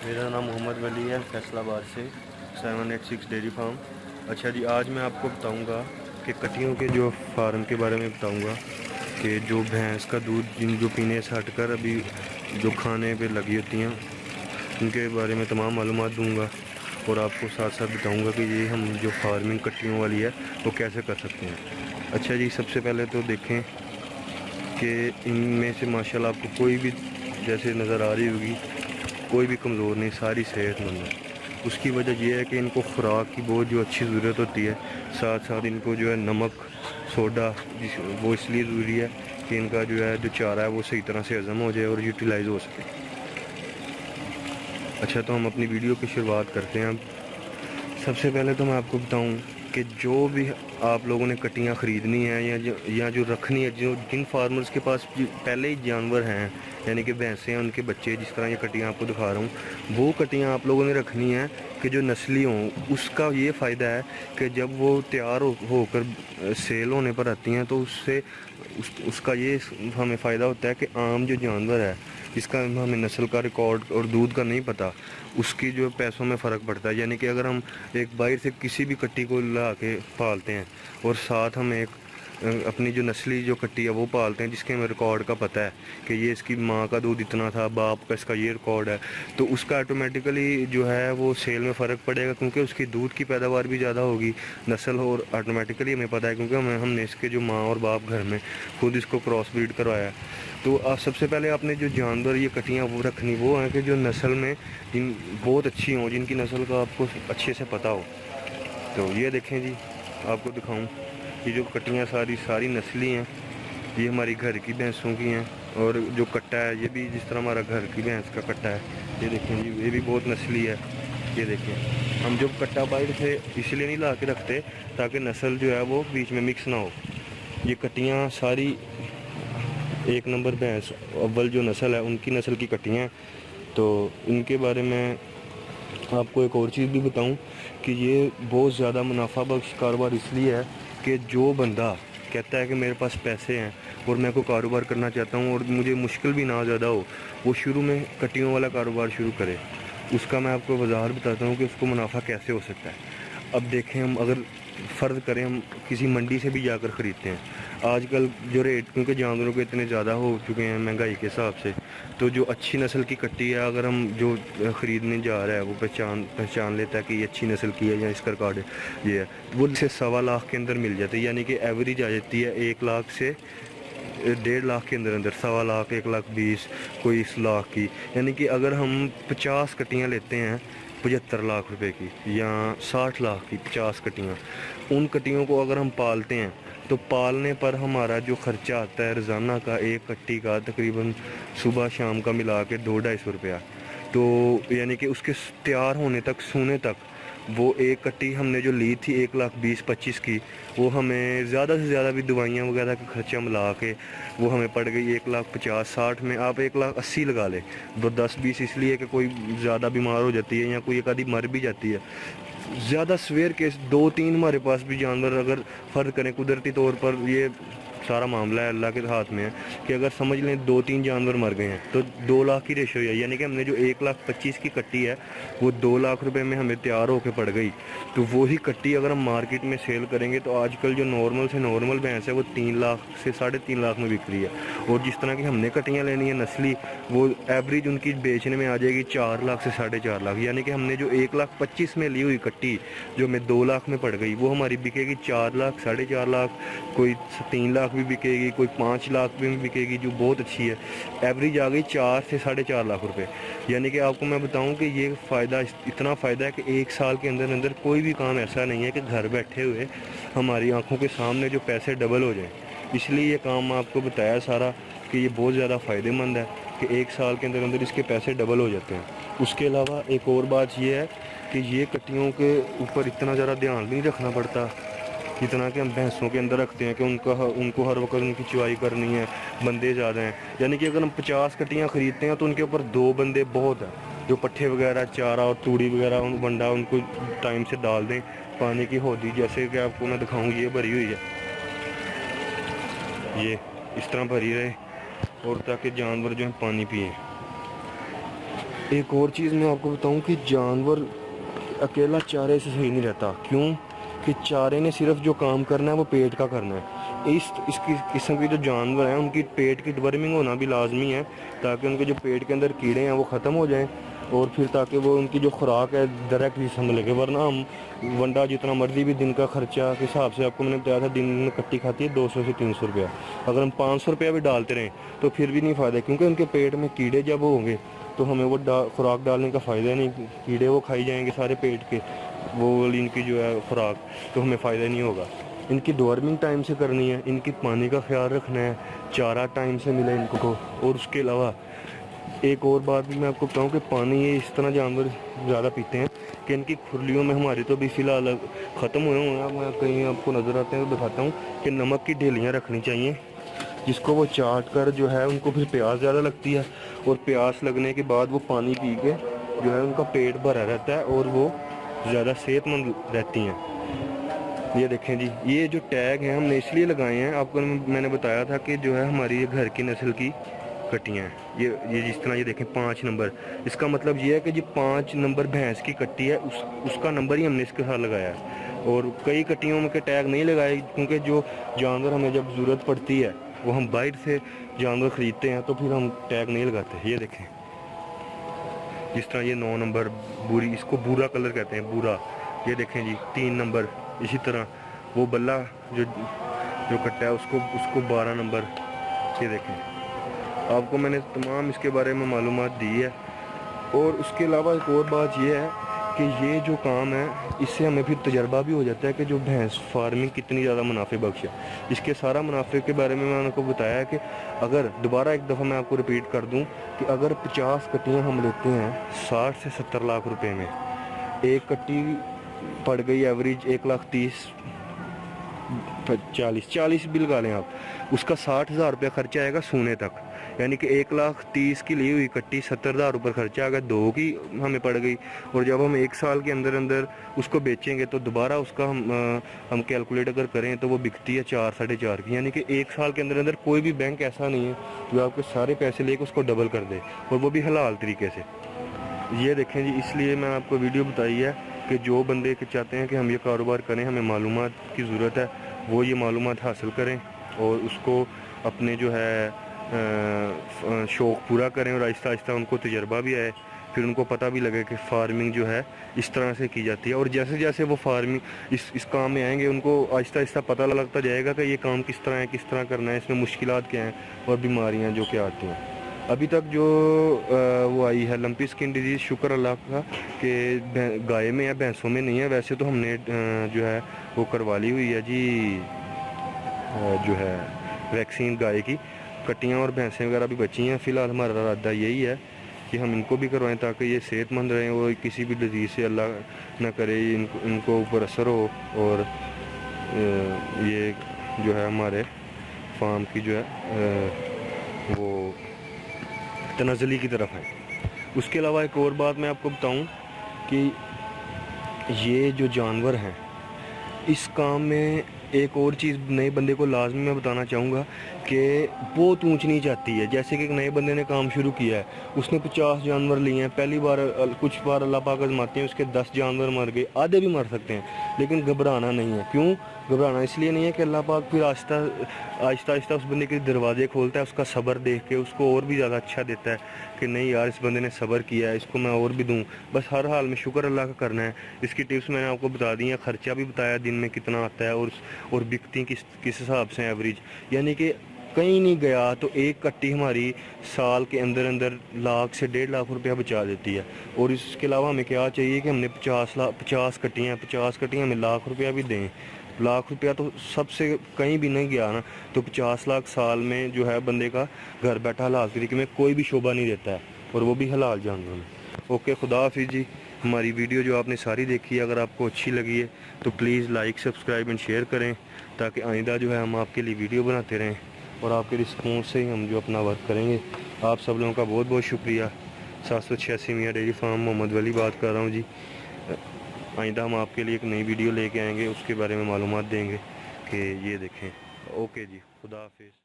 मेरा नाम मोहम्मद वली है, फैसलाबाद से 786 डेयरी फार्म। अच्छा जी, आज मैं आपको बताऊंगा कि कटियों के जो फार्म के बारे में बताऊंगा कि जो भैंस का दूध जो पीने से हटकर अभी जो खाने पे लगी होती हैं उनके बारे में तमाम मालूमात दूंगा, और आपको साथ साथ बताऊंगा कि ये हम जो फार्मिंग कटियों वाली है वो कैसे कर सकते हैं। अच्छा जी, सबसे पहले तो देखें कि इनमें से माशाल्लाह आपको कोई भी जैसे नज़र आ रही होगी, कोई भी कमज़ोर नहीं, सारी सेहतमंद है। उसकी वजह यह है कि इनको खुराक की बहुत जो अच्छी ज़रूरत होती है, साथ साथ इनको जो है नमक सोडा वो इसलिए ज़रूरी है कि इनका जो है जो चारा है वो सही तरह से हज़म हो जाए और यूटिलाइज़ हो सके। अच्छा, तो हम अपनी वीडियो की शुरुआत करते हैं। अब सबसे पहले तो मैं आपको बताऊं कि जो भी आप लोगों ने कटियां ख़रीदनी है या जो रखनी है, जो जिन फार्मर्स के पास पहले ही जानवर हैं, यानी कि भैंसें हैं, उनके बच्चे, जिस तरह ये कटियां आपको दिखा रहा हूँ, वो कटियां आप लोगों ने रखनी है कि जो नस्ली हों। उसका ये फ़ायदा है कि जब वो तैयार होकर सेल होने पर आती हैं तो उसका ये हमें फ़ायदा होता है कि आम जो जानवर है जिसका हमें नस्ल का रिकॉर्ड और दूध का नहीं पता, उसकी जो पैसों में फ़र्क पड़ता है। यानी कि अगर हम एक बाहर से किसी भी कट्टी को ला के पालते हैं और साथ हम एक अपनी जो नस्ली जो कट्टी है वो पालते हैं जिसके हमें रिकॉर्ड का पता है कि ये इसकी माँ का दूध इतना था, बाप का इसका ये रिकॉर्ड है, तो उसका ऑटोमेटिकली जो है वो सेल में फ़र्क पड़ेगा, क्योंकि उसकी दूध की पैदावार भी ज़्यादा होगी, नस्ल, और ऑटोमेटिकली हमें पता है क्योंकि हमने इसके जो माँ और बाप घर में खुद इसको क्रॉस ब्रीड करवाया। तो आप सबसे पहले आपने जो जानवर ये कटियाँ वो रखनी वो हैं कि जो नस्ल में जिन बहुत अच्छी हों, जिनकी नस्ल का आपको अच्छे से पता हो। तो ये देखें जी, आपको दिखाऊं, ये जो कटियाँ सारी नस्ली हैं, ये हमारी घर की भैंसों की हैं, और जो कट्टा है ये भी जिस तरह हमारा घर की भैंस का कट्टा है, ये देखें जी, ये भी बहुत नस्ली है। ये देखें, हम जो कट्टा बाहर से इसलिए नहीं ला के रखते ताकि नस्ल जो है वो बीच में मिक्स ना हो। ये कटियाँ सारी एक नंबर भैंस अव्वल जो नस्ल है उनकी नस्ल की कटियाँ हैं। तो इनके बारे में आपको एक और चीज़ भी बताऊं कि ये बहुत ज़्यादा मुनाफा बख्श कारोबार इसलिए है कि जो बंदा कहता है कि मेरे पास पैसे हैं और मैं कोई कारोबार करना चाहता हूं और मुझे मुश्किल भी ना ज़्यादा हो, वो शुरू में कटियों वाला कारोबार शुरू करे। उसका मैं आपको वजाहत बताता हूं कि उसको मुनाफा कैसे हो सकता है। अब देखें, हम अगर फ़र्ज़ करें हम किसी मंडी से भी जाकर ख़रीदते हैं, आजकल जो रेट, क्योंकि जानवरों के इतने ज़्यादा हो चुके हैं महंगाई के हिसाब से, तो जो अच्छी नस्ल की कट्टी है अगर हम जो ख़रीदने जा रहा है वो पहचान लेता है कि ये अच्छी नस्ल की है या इसका रिकॉर्ड ये है, तो वो इसे 1.25 लाख के अंदर मिल जाती है। यानी कि एवरेज आ जाती है 1 लाख से 1.5 लाख के अंदर 1.25 लाख, 1,20,000, कोई 1 लाख की। यानी कि अगर हम 50 कटियाँ लेते हैं 75 लाख रुपए की या 60 लाख की 50 कटियाँ, उन कटियों को अगर हम पालते हैं तो पालने पर हमारा जो ख़र्चा आता है रोज़ाना का एक कट्टी का तकरीबन सुबह शाम का मिला के 200-250 रुपया। तो यानी कि उसके तैयार होने तक, सूने तक, वो एक कट्टी हमने जो ली थी 1,20,25 की, वो हमें ज़्यादा से ज़्यादा भी दवाइयाँ वगैरह का खर्चा मिला के वो हमें पड़ गई 1,50,000, 60 में आप 1,80,000 लगा ले। 10-20 इसलिए कि कोई ज़्यादा बीमार हो जाती है या कोई एक आधी मर भी जाती है। ज़्यादा सवेर केस 2-3 हमारे पास भी जानवर अगर फ़र्ज़ करें कुदरती तौर पर, ये सारा मामला है अल्लाह के हाथ में है कि अगर समझ लें 2-3 जानवर मर गए हैं तो 2 लाख की रेशो है। यानी कि हमने जो 1,25,000 की कट्टी है वो 2 लाख रुपए में हमें तैयार होकर पड़ गई। तो वही कट्टी अगर हम मार्केट में सेल करेंगे तो आजकल जो नॉर्मल से नॉर्मल भैंस है वो 3 लाख से 3.5 लाख में बिक रही है, और जिस तरह की हमने कट्टियाँ लेनी है नस्ली, वो एवरेज उनकी बेचने में आ जाएगी 4 लाख से 4.5 लाख। यानी कि हमने जो 1,25,000 में ली हुई कट्टी जो हमें 2 लाख में पड़ गई, वो हमारी बिकेगी 4 लाख, 4.5 लाख, कोई 3 लाख भी बिकेगी, कोई 5 लाख में बिकेगी, जो बहुत अच्छी है। एवरेज आ गई 4 से 4.5 लाख रुपए। यानी कि आपको मैं बताऊं कि ये फ़ायदा, इतना फ़ायदा है कि 1 साल के अंदर अंदर कोई भी काम ऐसा नहीं है कि घर बैठे हुए हमारी आंखों के सामने जो पैसे डबल हो जाएं। इसलिए ये काम मैं आपको बताया सारा कि ये बहुत ज़्यादा फ़ायदेमंद है कि 1 साल के अंदर अंदर इसके पैसे डबल हो जाते हैं। उसके अलावा एक और बात ये है कि ये कट्टियों के ऊपर इतना ज़्यादा ध्यान भी नहीं रखना पड़ता जितना कि हम भैंसों के अंदर रखते हैं कि उनको हर वक्त उनकी चुवाई करनी है, बंदे ज़्यादा हैं। यानी कि अगर हम 50 कट्टियाँ ख़रीदते हैं तो उनके ऊपर 2 बंदे बहुत हैं, जो पट्ठे वगैरह, चारा और तूड़ी वगैरह बंडा उनको टाइम से डाल दें। पानी की होदी जैसे कि आपको मैं दिखाऊँ, ये भरी हुई है, ये इस तरह भरी रहे, और ताकि जानवर जो है पानी पिए। ایک اور چیز میں آپ کو بتاؤں کہ جانور اکیلا چارے سے صحیح نہیں رہتا. کیوں کہ چارے نے صرف جو کام کرنا ہے وہ پیٹ کا کرنا ہے. اس قسم کے جو جانور ہیں ان کی پیٹ کی ڈورمنگ ہونا بھی لازمی ہے تاکہ ان کے جو پیٹ کے اندر کیڑے ہیں وہ ختم ہو جائیں, اور پھر تاکہ وہ ان کی جو خوراک ہے ڈائریکٹ جسم میں لگے. ورنہ ہم ونڈا جتنا مرضی بھی دن کا خرچہ کے حساب سے آپ کو میں نے بتایا تھا دن میں کٹی کھاتی ہے 200 سے 300 روپیہ. اگر ہم 500 روپیہ بھی ڈالتے رہیں تو پھر بھی نہیں فائدہ, کیونکہ ان کے پیٹ میں کیڑے جب ہوں گے تو ہمیں وہ خوراک ڈالنے کا فائدہ نہیں. کیڑے وہ کھائی جائیں گے سارے پیٹ کے, وہ ان کی جو ہے خوراک, تو ہمیں فائدہ نہیں ہوگا. ان کی ڈورمنگ ٹائم سے کرنی ہے, ان کی پانی کا خیال رکھنا ہے, چارہ ٹائم سے ملے ان کو. اور اس کے علاوہ ایک اور بات بھی میں آپ کو بتاؤں کہ پانی یہ اس طرح جانور زیادہ پیتے ہیں کہ ان کی کھرلیوں میں, ہماری تو بھی فی الحال ختم ہوئے ہیں, میں کہیں آپ کو نظر آتے ہیں تو دکھاتا ہوں کہ نمک کی ڈھیلیاں رکھنی چاہیے جس کو وہ چاٹ کر جو ہے ان کو پھر پیاس زیادہ لگتی ہے, اور پیاس لگنے کے بعد وہ پانی پی کے جو ہے ان کا پیٹ بھرا رہتا ہے اور وہ زیادہ صحت مند رہتی ہیں. یہ دیکھیں جی, یہ جو ٹیگ ہیں ہم نے اس لیے لگائے ہیں, آپ کو میں نے بتایا تھا کہ جو ہے ہماری یہ گھر کی نسل کی کٹیاں ہیں. یہ جس طرح یہ دیکھیں 5 نمبر, اس کا مطلب یہ ہے کہ جو 5 نمبر بھینس کی کٹی ہے اس کا نمبر ہی ہم نے اس کے ساتھ لگایا ہے. اور کئی کٹیوں میں کے ٹیگ نہیں لگائے کیونکہ جو جانور ہمیں جب ضرورت پڑتی ہے وہ ہم باہر سے جانور خریدتے ہیں تو پھر ہم ٹیگ نہیں لگاتے. یہ دیکھیں جس طرح یہ 9 نمبر بوری, اس کو بورا کلر کہتے ہیں, بورا. یہ دیکھیں جی 3 نمبر. اسی طرح وہ بلہ جو کٹا ہے اس کو 12 نمبر. یہ دیکھیں, آپ کو میں نے تمام اس کے بارے میں معلومات دی ہے. اور اس کے علاوہ ایک اور بات یہ ہے کہ یہ جو کام ہے اس سے ہمیں پھر تجربہ بھی ہو جاتا ہے کہ جو بھینس فارمنگ کتنی زیادہ منافع بخش ہے. اس کے سارا منافع کے بارے میں نے آپ کو بتایا ہے کہ اگر دوبارہ ایک دفعہ میں آپ کو ریپیٹ کر دوں کہ اگر 50 کٹیاں ہم لیتے ہیں 60 سے 70 لاکھ روپے میں, ایک کٹی پڑ گئی ایوریج 1,30,40 بھی لگا لیں آپ, اس کا 60,000 روپیہ خرچہ آئے گا سونے تک. یعنی کہ 1,30,000 کی لی ہوئی کٹی 70,000 روپے خرچہ آ گیا, 2 کی ہمیں پڑ گئی. اور جب ہم 1 سال کے اندر اس کو بیچیں گے تو دوبارہ اس کا ہم کیلکولیٹ اگر کریں تو وہ بکتی ہے 4-4.5 کی. یعنی کہ 1 سال کے اندر کوئی بھی بینک ایسا نہیں ہے جو آپ کے سارے پیسے لے کے اس کو ڈبل کر دے, اور وہ بھی حلال طریقے سے. یہ دیکھیں جی, اس لیے میں آپ کو ویڈیو بتائی ہے کہ جو بندے چاہتے ہیں کہ ہم یہ کاروبار کریں, ہمیں معلومات کی ضرورت ہے, وہ یہ معلومات حاصل کریں اور اس کو اپنے جو ہے شوق پورا کریں, اور آہستہ آہستہ ان کو تجربہ بھی آئے, پھر ان کو پتہ بھی لگے کہ فارمنگ جو ہے اس طرح سے کی جاتی ہے. اور جیسے جیسے وہ فارمنگ اس کام میں آئیں گے ان کو آہستہ آہستہ پتہ لگتا جائے گا کہ یہ کام کس طرح ہے, کس طرح کرنا ہے, اس میں مشکلات کیا ہیں اور بیماریاں جو کہ آتی ہیں. ابھی تک جو وہ آئی ہے لمپی اسکن ڈیزیز, شکر اللہ کا کہ گائے میں یا بھینسوں میں نہیں ہے. ویسے تو ہم نے جو ہے وہ کروا لی ہوئی ہے جی, جو ہے ویکسین گائے کی. کٹیاں اور بھینسیں وغیرہ بھی بچی ہیں. فی الحال ہمارا ارادہ یہی ہے کہ ہم ان کو بھی کروائیں تاکہ یہ صحت مند رہیں اور کسی بھی ڈیزیز سے اللہ نہ کرے ان کو اوپر اثر ہو, اور یہ جو ہے ہمارے فارم کی جو ہے وہ تنزلی کی طرف ہے. اس کے علاوہ ایک اور بات میں آپ کو بتاؤں کہ یہ جو جانور ہیں اس کام میں ایک اور چیز نئے بندے کو لازمی میں بتانا چاہوں گا کہ بہت اونچ نیچ آتی ہے. جیسے کہ ایک نئے بندے نے کام شروع کیا ہے, اس نے 50 جانور لیے ہیں, پہلی بار کچھ بار اللہ پاک آزماتے ہیں, اس کے 10 جانور مر گئے, آدھے بھی مر سکتے ہیں, لیکن گھبرانا نہیں ہے. کیوں گھبرانا اس لیے نہیں ہے کہ اللہ پاک پھر آہستہ آہستہ اس بندے کے دروازے کھولتا ہے, اس کا صبر دیکھ کے اس کو اور بھی زیادہ اچھا دیتا ہے کہ نہیں یار اس بندے نے صبر کیا ہے, اس کو میں اور بھی دوں. بس ہر حال میں شکر اللہ کا کرنا ہے. اس کی ٹپس میں نے آپ کو بتا دی ہیں, خرچہ بھی بتایا دن میں کتنا آتا ہے اور بکتی کس حساب سے ایوریج. یعنی کہ کہیں نہیں گیا تو ایک کٹی ہماری سال کے اندر 1,00,000 سے 1.5 لاکھ روپیہ بچا دیتی ہے. اور اس کے علاوہ ہمیں کیا چاہیے کہ ہم نے 50 کٹیاں 50 کٹیاں ہمیں 1,00,000 روپیہ بھی دیں. 1,00,000 روپیہ تو سب سے کہیں بھی نہیں گیا نا, تو 50 لاکھ سال میں جو ہے بندے کا گھر بیٹھا حلال طریقے میں کوئی بھی شعبہ نہیں دیتا ہے, اور وہ بھی حلال جانور میں. اوکے, خدا حافظ جی. ہماری ویڈیو جو آپ نے ساری دیکھی ہے اگر آپ کو اچھی لگی ہے تو please like subscribe and share کریں تاکہ آئندہ جو ہے ہم آپ کے لیے ویڈیو بناتے رہیں, اور آپ کے رسپانس سے ہی ہم جو اپنا ورک کریں گے. آپ سب لوگوں کا بہت بہت شکریہ. 786 میاں ڈیری فارم, محمد ولی بات کر رہا ہوں جی. آئندہ ہم آپ کے لیے ایک نئی ویڈیو لے کے آئیں گے, اس کے بارے میں معلومات دیں گے کہ یہ دیکھیں. اوکے جی, خدا حافظ.